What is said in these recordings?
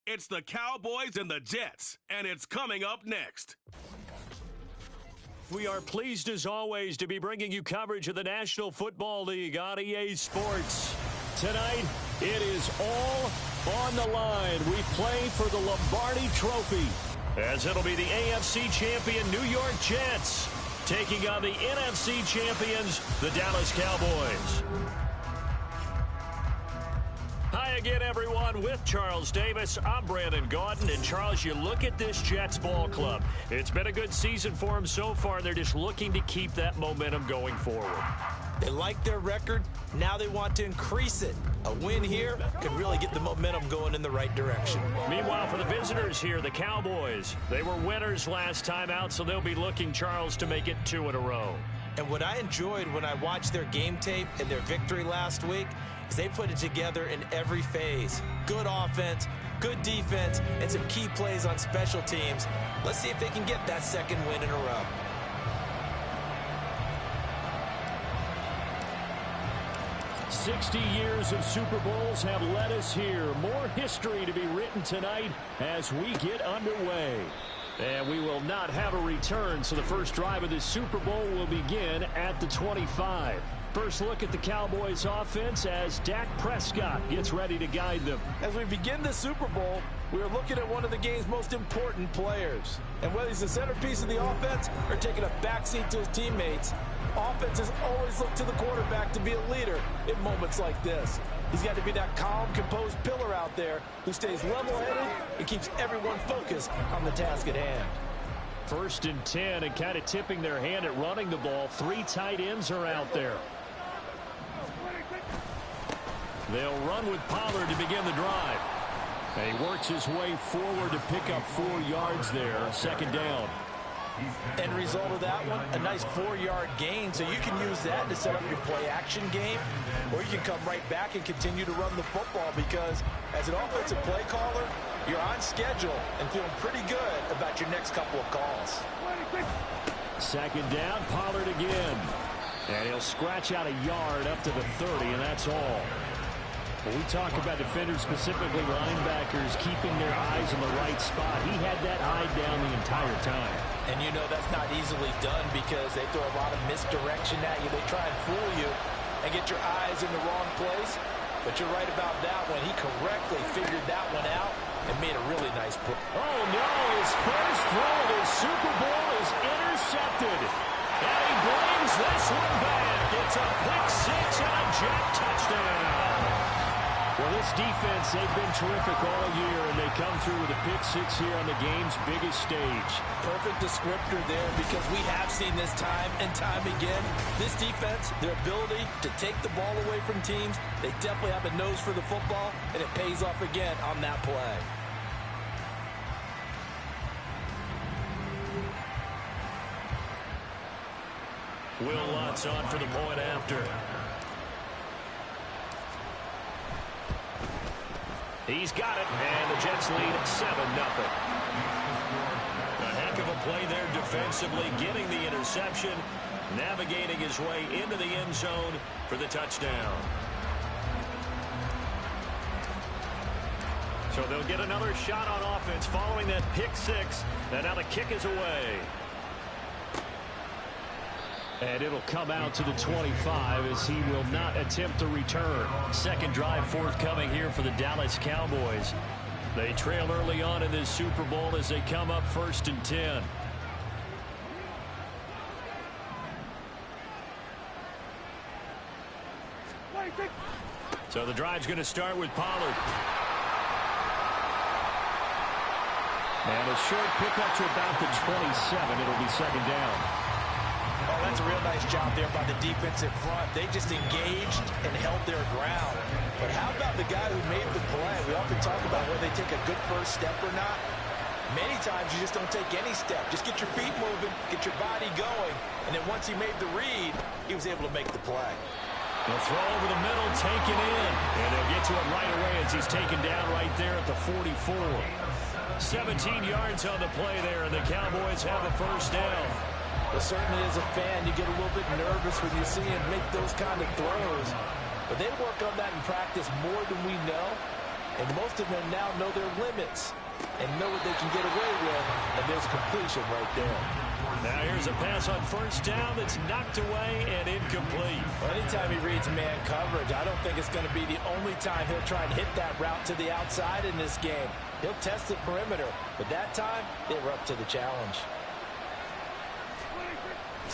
It's the Cowboys and the Jets, and it's coming up next. We are pleased, as always, to be bringing you coverage of the National Football League on EA Sports. Tonight, it is all on the line. We play for the Lombardi Trophy, as it'll be the AFC champion New York Jets taking on the NFC champions, the Dallas Cowboys. Hi again, everyone. With Charles Davis, I'm Brandon Gaudin. And, Charles, you look at this Jets ball club. It's been a good season for them so far. They're just looking to keep that momentum going forward. They like their record. Now they want to increase it. A win here could really get the momentum going in the right direction. Meanwhile, for the visitors here, the Cowboys, they were winners last time out, so they'll be looking, Charles, to make it 2 in a row. And what I enjoyed when I watched their game tape and their victory last week is they put it together in every phase. Good offense, good defense, and some key plays on special teams. Let's see if they can get that second win in a row. "60 years of Super Bowls have led us here. More history to be written tonight as we get underway. And we will not have a return, so the first drive of this Super Bowl will begin at the 25. First look at the Cowboys offense as Dak Prescott gets ready to guide them. As we begin the Super Bowl, we are looking at one of the game's most important players. And whether he's the centerpiece of the offense or taking a backseat to his teammates, offenses always look to the quarterback to be a leader in moments like this. He's got to be that calm, composed pillar out there who stays level-headed and keeps everyone focused on the task at hand. 1st and 10, and kind of tipping their hand at running the ball. 3 tight ends are out there. They'll run with Pollard to begin the drive. And he works his way forward to pick up 4 yards there. 2nd down. End result of that one, a nice 4-yard gain, so you can use that to set up your play-action game, or you can come right back and continue to run the football because as an offensive play caller, you're on schedule and feeling pretty good about your next couple of calls. 2nd down, Pollard again. And he'll scratch out a yard up to the 30, and that's all. When we talk about defenders, specifically linebackers, keeping their eyes in the right spot, he had that eye down the entire time. And you know that's not easily done because they throw a lot of misdirection at you. They try and fool you and get your eyes in the wrong place. But you're right about that one. He correctly figured that one out and made a really nice play. Oh, no, his first throw of his Super Bowl is intercepted. And he brings this one back. It's a pick-6 and a Jet touchdown. Well, this defense, they've been terrific all year, and they come through with a pick-6 here on the game's biggest stage. Perfect descriptor there because we have seen this time and time again. This defense, their ability to take the ball away from teams, they definitely have a nose for the football, and it pays off again on that play. Will Lutz on for the point after. He's got it, and the Jets lead 7-0. A heck of a play there defensively, getting the interception, navigating his way into the end zone for the touchdown. So they'll get another shot on offense following that pick-6, and now the kick is away. And it'll come out to the 25 as he will not attempt to return. 2nd drive forthcoming here for the Dallas Cowboys. They trail early on in this Super Bowl as they come up 1st and 10. So the drive's going to start with Pollard. And a short pickup to about the 27. It'll be 2nd down. Oh, that's a real nice job there by the defensive front. They just engaged and held their ground. But how about the guy who made the play? We often talk about whether they take a good first step or not. Many times you just don't take any step. Just get your feet moving, get your body going. And then once he made the read, he was able to make the play. They'll throw over the middle, taken in. And they'll get to it right away as he's taken down right there at the 44. 17 yards on the play there, and the Cowboys have a first down. Well, certainly as a fan, you get a little bit nervous when you see him make those kind of throws. But they work on that in practice more than we know. And most of them now know their limits and know what they can get away with, and there's completion right there. Now here's a pass on first down that's knocked away and incomplete. Well, anytime he reads man coverage, I don't think it's going to be the only time he'll try and hit that route to the outside in this game. He'll test the perimeter, but that time, they were up to the challenge.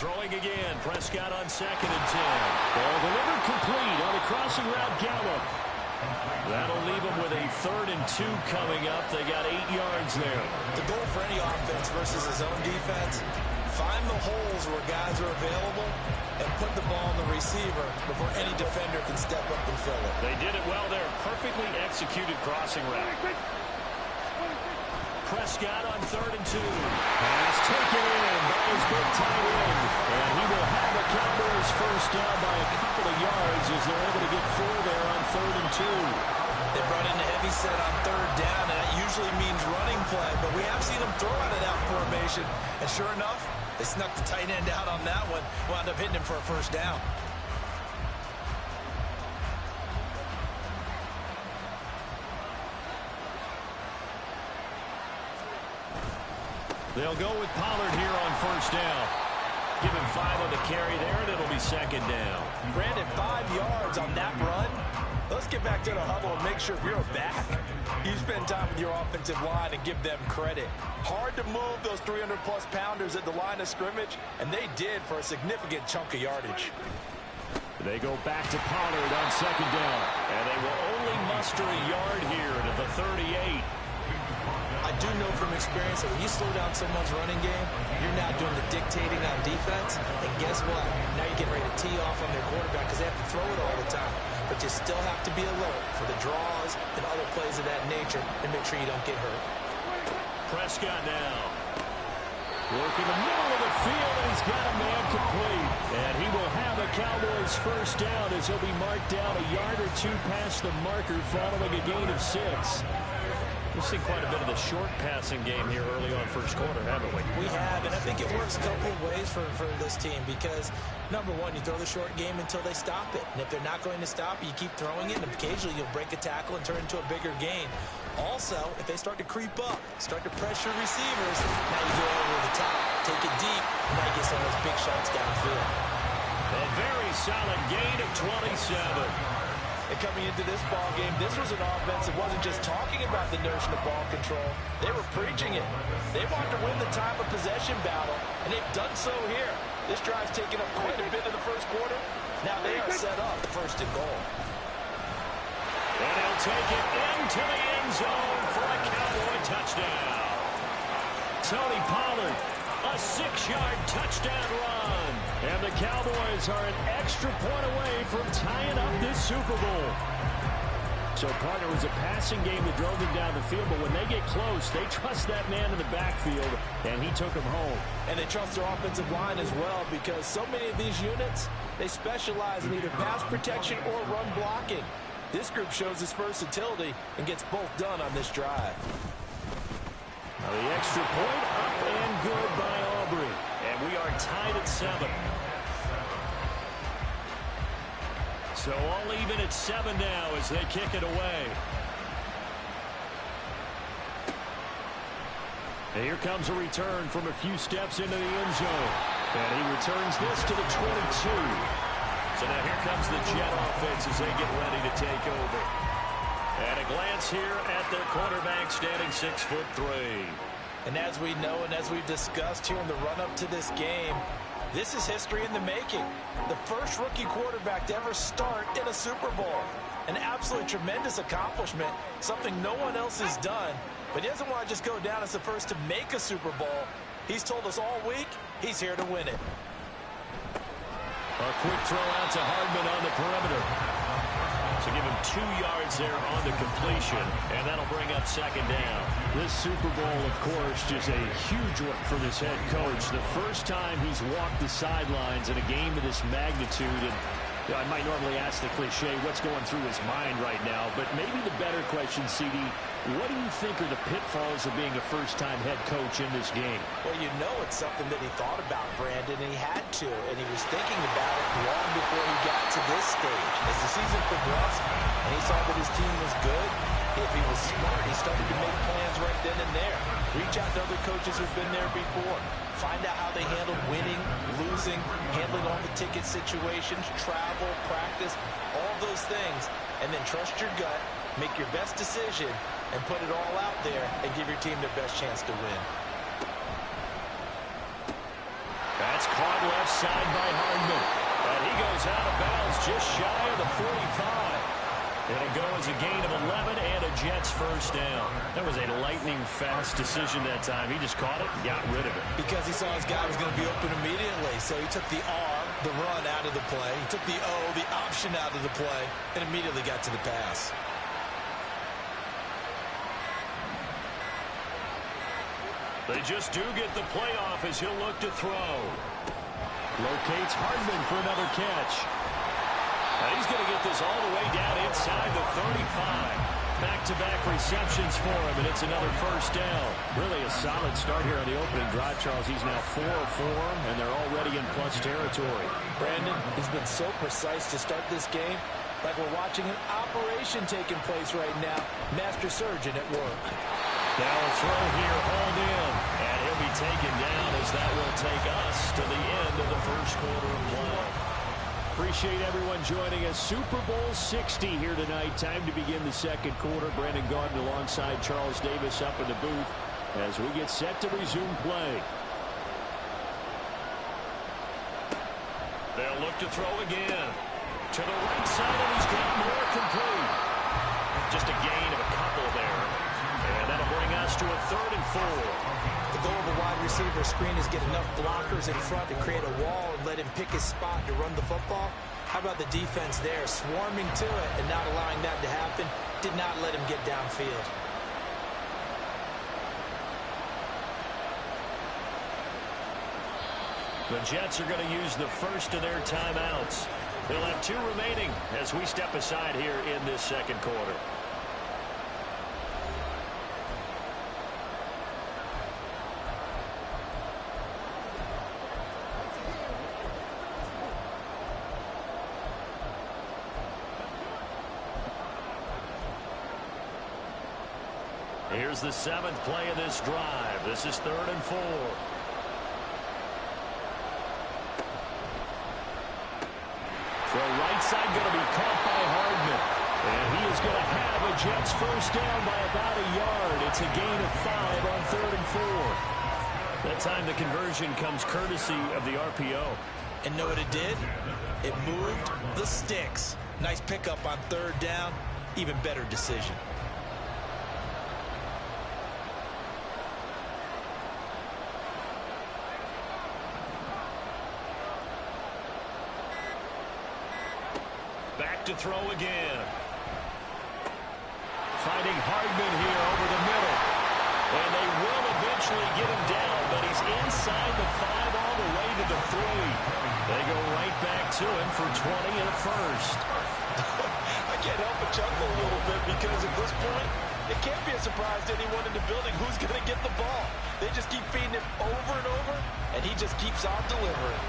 Throwing again, Prescott on 2nd and 10. Ball delivered complete on a crossing route Gallup. That'll leave them with a 3rd and 2 coming up. They got 8 yards there. The goal for any offense versus his own defense, find the holes where guys are available and put the ball on the receiver before any defender can step up and fill it. They did it well there. Perfectly executed crossing route. Prescott on 3rd and 2. Pass taken in by his big tight end. And he will have the Cowboys first down by a couple of yards as they're able to get 4 there on 3rd and 2. They brought in a heavy set on 3rd down, and that usually means running play. But we have seen them throw out of that formation. And sure enough, they snuck the tight end out on that one. Wound up hitting him for a first down. They'll go with Pollard here on first down. Give him 5 on the carry there, and it'll be 2nd down. Brandon, 5 yards on that run. Let's get back to the huddle and make sure if you're a back, you spend time with your offensive line and give them credit. Hard to move those 300-plus pounders at the line of scrimmage, and they did for a significant chunk of yardage. They go back to Pollard on 2nd down, and they will only muster a yard here to the 38. I do know from experience that when you slow down someone's running game, you're now doing the dictating on defense. And guess what? Now you're getting ready to tee off on their quarterback because they have to throw it all the time. But you still have to be alert for the draws and other plays of that nature and make sure you don't get hurt. Prescott now. Working the middle of the field, and he's got a man complete. And he will have a Cowboys first down as he'll be marked down a yard or 2 past the marker following a gain of 6. We've seen quite a bit of the short passing game here early on first quarter, haven't we? We have, and I think it works a couple of ways for this team because, number one, you throw the short game until they stop it. And if they're not going to stop it, you keep throwing it, and occasionally you'll break a tackle and turn it into a bigger gain. Also, if they start to creep up, start to pressure receivers, now you go over the top, take it deep, and now you get some of those big shots downfield. A very solid gain of 27. And coming into this ball game, this was an offense that wasn't just talking about the notion of ball control. They were preaching it. They wanted to win the time of possession battle, and they've done so here. This drive's taken up quite a bit in the first quarter. Now they are set up 1st and goal. And he'll take it into the end zone for a Cowboy touchdown. Tony Pollard, a 6-yard touchdown run. And the Cowboys are an extra point away from tying up this Super Bowl. So, partner, it was a passing game that drove them down the field, but when they get close, they trust that man in the backfield, and he took them home. And they trust their offensive line as well because so many of these units, they specialize in either pass protection or run blocking. This group shows its versatility and gets both done on this drive. Now the extra point up and good by Aubrey. And we are tied at 7. So all even at 7 now as they kick it away. And here comes a return from a few steps into the end zone. And he returns this to the 22. So now here comes the Jet offense as they get ready to take over. And a glance here at their quarterback standing 6'3". And as we know and as we've discussed here in the run-up to this game, this is history in the making. The first rookie quarterback to ever start in a Super Bowl. An absolutely tremendous accomplishment, something no one else has done. But he doesn't want to just go down as the first to make a Super Bowl. He's told us all week he's here to win it. A quick throw out to Hardman on the perimeter. So give him 2 yards there on the completion, and that'll bring up 2nd down. This Super Bowl, of course, just a huge one for this head coach. The first time he's walked the sidelines in a game of this magnitude, and I might normally ask the cliche, what's going through his mind right now, but maybe the better question, CD, what do you think are the pitfalls of being a first-time head coach in this game? Well, you know it's something that he thought about, Brandon, and he had to, and he was thinking about it long before he got to this stage. As the season progressed and he saw that his team was good, he If he was smart, he started to make plans right then and there. Reach out to other coaches who've been there before. Find out how they handle winning, losing, handling all the ticket situations, travel, practice, all those things. And then trust your gut, make your best decision, and put it all out there and give your team their best chance to win. That's caught left side by Hardman. And he goes out of bounds just shy of the 45. It'll go as a gain of 11 and a Jets first down. That was a lightning-fast decision that time. He just caught it and got rid of it. Because he saw his guy was going to be open immediately. So he took the R, the run, out of the play. He took the O, the option, out of the play, and immediately got to the pass. They just do get the playoff as he'll look to throw. Locates Hardman for another catch. And he's going to get this all the way down inside the 35. Back-to-back receptions for him, and it's another first down. Really a solid start here on the opening drive, Charles. He's now 4 of 4, and they're already in plus territory. Brandon, he's been so precise to start this game, like we're watching an operation taking place right now. Master surgeon at work. Now a throw here, hauled in, and he'll be taken down as that will take us to the end of the first quarter of play. Appreciate everyone joining us. Super Bowl 60 here tonight. Time to begin the second quarter. Brandon Gaudin alongside Charles Davis up in the booth as we get set to resume play. They'll look to throw again. To the right side, and he's got more complete. Just a gain of a couple there. And that'll bring us to a 3rd and 4. The goal of a wide receiver screen is get enough blockers in front to create a wall and let him pick his spot to run the football. How about the defense there, swarming to it and not allowing that to happen? Did not let him get downfield. The Jets are going to use the first of their timeouts. They'll have 2 remaining as we step aside here in this second quarter. Here's the 7th play of this drive. This is 3rd and 4. Throw right side going to be caught by Hardman. And he is going to have a Jets first down by about a yard. It's a gain of 5 on 3rd and 4. That time the conversion comes courtesy of the RPO. And know what it did? It moved the sticks. Nice pickup on 3rd down. Even better decision. Back to throw again. Finding Hardman here over the middle. And they will eventually get him down, but he's inside the 5 all the way to the 3. They go right back to him for 20 and a first. I can't help but chuckle a little bit because at this point, it can't be a surprise to anyone in the building who's going to get the ball. They just keep feeding it over and over, and he just keeps on delivering.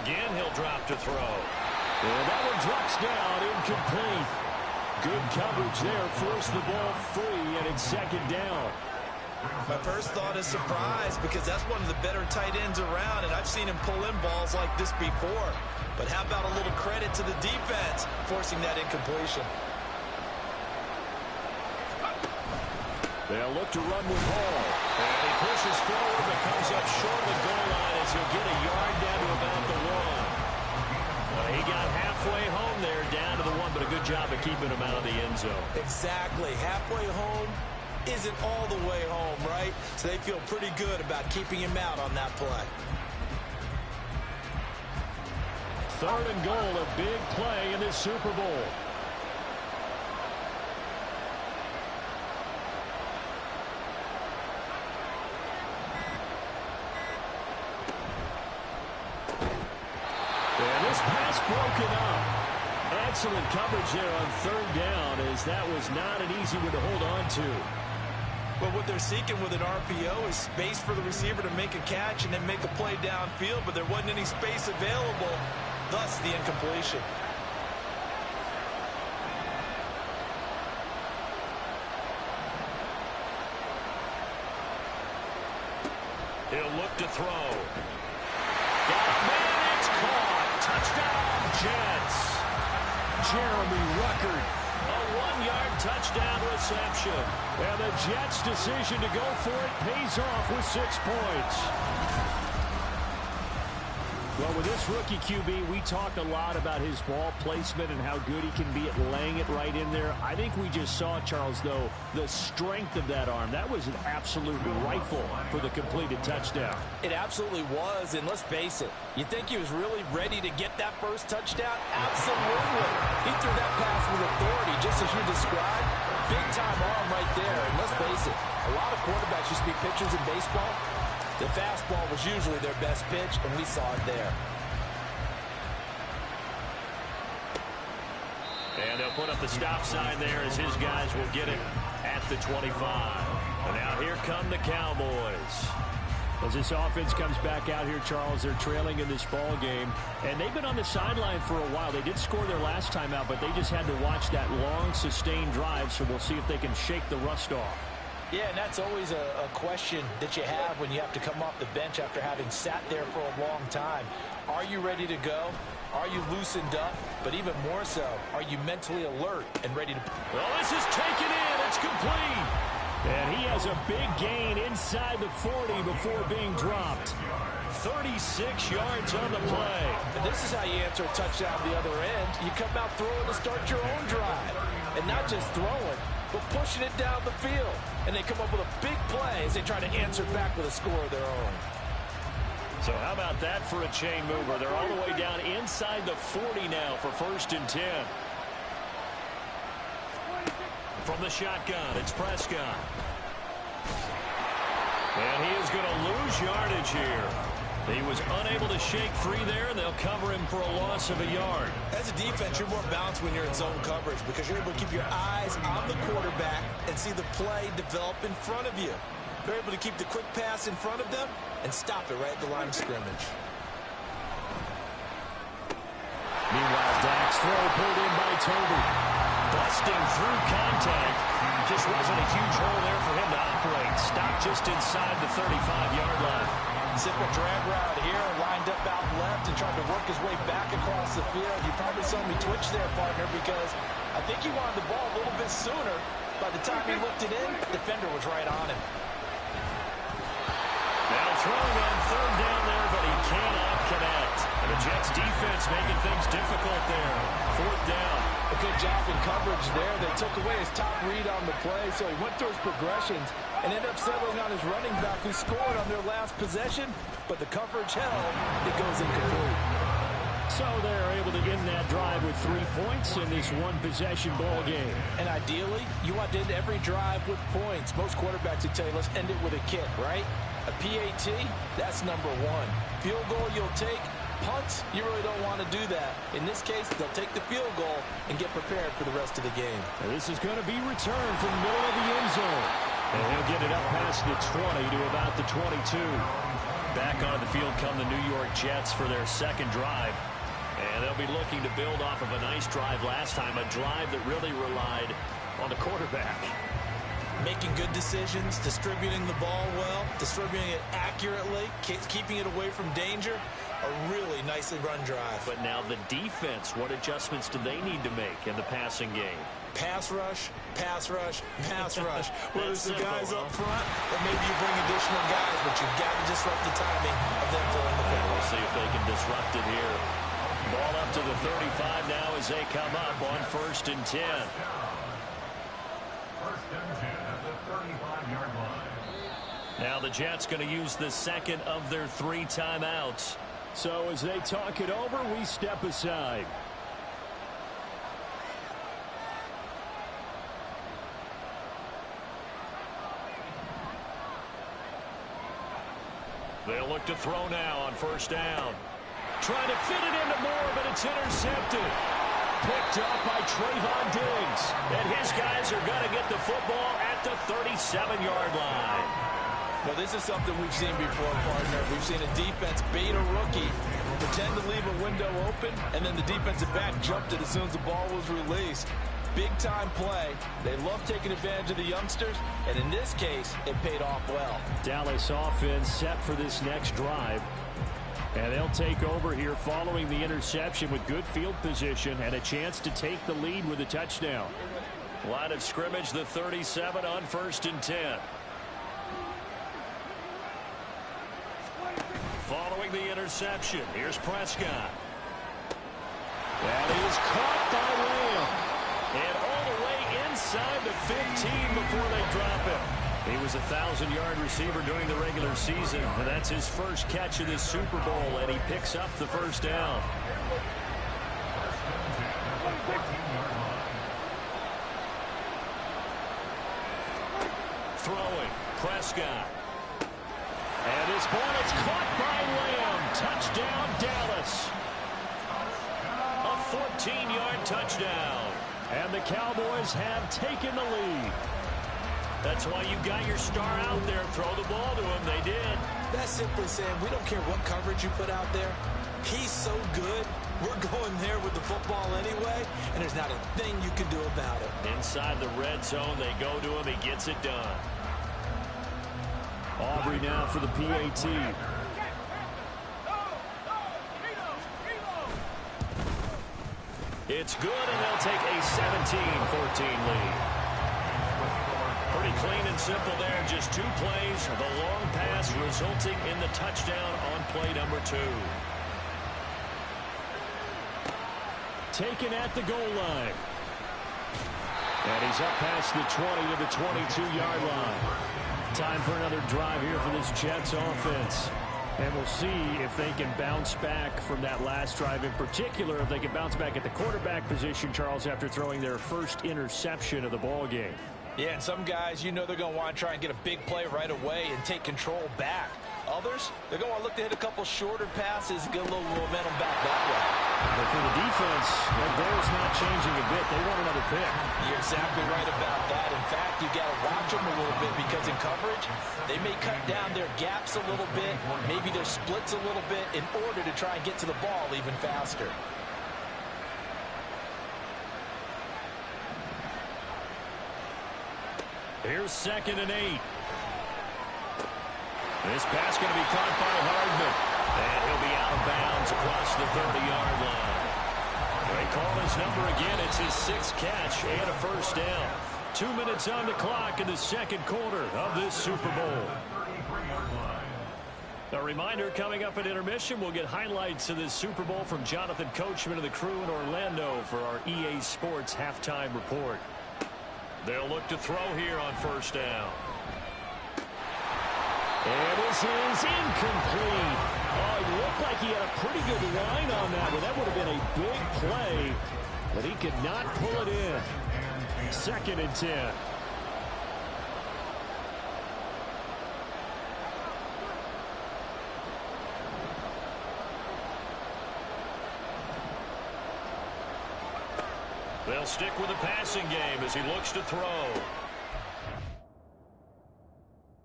Again, he'll drop to throw. And that one drops down, incomplete. Good coverage there, forced the ball free, and it's 2nd down. My first thought is surprise because that's one of the better tight ends around, and I've seen him pull in balls like this before. But how about a little credit to the defense forcing that incompletion? They'll look to run with Hall. And he pushes forward but comes up short of the goal line as he'll get a yard down to about the 1. He got halfway home there, down to the 1, but a good job of keeping him out of the end zone. Exactly. Halfway home isn't all the way home, right? So they feel pretty good about keeping him out on that play. 3rd and goal, a big play in this Super Bowl. And this pass broken up. Excellent coverage there on 3rd down as that was not an easy one to hold on to. But what they're seeking with an RPO is space for the receiver to make a catch and then make a play downfield, but there wasn't any space available, thus the incompletion. He'll look to throw. Got a man, it's caught. Touchdown, Jets. Jeremy Ruckert, a 1-yard touchdown reception. And the Jets' decision to go for it pays off with 6 points. Well, with this rookie QB, we talked a lot about his ball placement and how good he can be at laying it right in there. I think we just saw, Charles, though, the strength of that arm. That was an absolute rifle for the completed touchdown. It absolutely was, and let's face it, you think he was really ready to get that first touchdown? Absolutely. He threw that pass with authority, just as you described. Big-time arm right there, and let's face it, a lot of quarterbacks used to be pitchers in baseball. The fastball was usually their best pitch, and we saw it there. And they'll put up the stop sign there as his guys will get it at the 25. And now here come the Cowboys. As this offense comes back out here, Charles, they're trailing in this ball game. And they've been on the sideline for a while. They did score their last time out, but they just had to watch that long, sustained drive, so we'll see if they can shake the rust off. Yeah, and that's always a question that you have when you have to come off the bench after having sat there for a long time. Are you ready to go? Are you loosened up? But even more so, are you mentally alert and ready to... Well, this is taken in. It's complete. And he has a big gain inside the 40 before being dropped. 36 yards on the play. And this is how you answer a touchdown the other end. You come out throwing to start your own drive. And not just throwing, but pushing it down the field. And they come up with a big play as they try to answer back with a score of their own. So how about that for a chain mover? They're all the way down inside the 40 now for 1st and 10. From the shotgun, it's Prescott. And he is going to lose yardage here. He was unable to shake free there, and they'll cover him for a loss of a yard. As a defense, you're more balanced when you're in zone coverage because you're able to keep your eyes on the quarterback and see the play develop in front of you. You're able to keep the quick pass in front of them and stop it right at the line of scrimmage. Meanwhile, Dak's throw pulled in by Toby. Busting through contact. Just wasn't a huge hole there for him to operate. Stopped just inside the 35-yard line. Simple drag route here, lined up out left and tried to work his way back across the field. You probably saw me twitch there, partner, because I think he wanted the ball a little bit sooner. By the time he looked it in, the defender was right on him. Now throwing on 3rd down there, but he cannot connect. And the Jets defense making things difficult there. 4th down. A good job in coverage there. They took away his top read on the play, so he went through his progressions and ended up settling on his running back who scored on their last possession, but the coverage held. It goes incomplete. So they're able to end that drive with 3 points in this one-possession ball game. And ideally, you want to end every drive with points. Most quarterbacks would tell you, let's end it with a kick, right? A PAT, that's number 1. Field goal you'll take. Punts, you really don't want to do that. In this case, they'll take the field goal and get prepared for the rest of the game. And this is going to be returned from the middle of the end zone. And he'll get it up past the 20 to about the 22. Back onto the field come the New York Jets for their 2nd drive. And they'll be looking to build off of a nice drive last time, a drive that really relied on the quarterback. Making good decisions, distributing the ball well, distributing it accurately, keeping it away from danger. A really nicely run drive. But now the defense, what adjustments do they need to make in the passing game? Pass rush, pass rush, pass rush. Whether it's the guys up front or maybe you bring additional guys, but you've got to disrupt the timing of them throwing the ball. We'll see if they can disrupt it here. Ball up to the 35 now as they come up on 1st and 10. 1st and 10 at the 35-yard line. Now the Jets going to use the 2nd of their 3 timeouts. So as they talk it over, we step aside. They'll look to throw now on 1st down. Trying to fit it into Moore, but it's intercepted. Picked up by Trayvon Diggs. And his guys are going to get the football at at the 37-yard line. Well, this is something we've seen before, partner. We've seen a defense bait a rookie, pretend to leave a window open, and then the defensive back jumped it as soon as the ball was released. Big-time play. They love taking advantage of the youngsters, and in this case, it paid off well. Dallas offense set for this next drive. And they'll take over here following the interception with good field position and a chance to take the lead with a touchdown. Line of scrimmage, the 37 on 1st and 10. Following the interception, here's Prescott. That is caught by Lamb. And all the way inside the 15 before they drop him. He was a 1,000-yard receiver during the regular season, and that's his first catch of this Super Bowl, and he picks up the first down. Throwing, Prescott. And this ball is caught by Lamb. Touchdown, Dallas. A 14-yard touchdown. And the Cowboys have taken the lead. That's why you got your star out there. Throw the ball to him. They did. That's simply saying we don't care what coverage you put out there. He's so good. We're going there with the football anyway, and there's not a thing you can do about it. Inside the red zone, they go to him. He gets it done. Aubrey now for the PAT. It's good, and they'll take a 17-14 lead. Pretty clean and simple there. Just 2 plays. The long pass resulting in the touchdown on play number 2. Taken at the goal line. And he's up past the 20 to the 22-yard line. Time for another drive here for this Jets offense. And we'll see if they can bounce back from that last drive. In particular, if they can bounce back at the quarterback position, Charles, after throwing their first interception of the ball game. Yeah, and some guys, you know they're going to want to try and get a big play right away and take control back. Others, they're going to look to hit a couple shorter passes and get a little momentum back that way. But for the defense, that goal's not changing a bit. They want another pick. You're exactly right about that. In fact, you got to watch them a little bit because in coverage, they may cut down their gaps a little bit, maybe their splits a little bit in order to try and get to the ball even faster. Here's 2nd and 8. This pass going to be caught by Hardman. And he'll be out of bounds across the 30-yard line. They call his number again. It's his 6th catch and a first down. 2 minutes on the clock in the second quarter of this Super Bowl. A reminder, coming up at intermission, we'll get highlights of this Super Bowl from Jonathan Coachman and the crew in Orlando for our EA Sports halftime report. They'll look to throw here on first down. And this is incomplete. Oh, it looked like he had a pretty good line on that, but that would have been a big play. But he could not pull it in. 2nd and 10. They'll stick with the passing game as he looks to throw.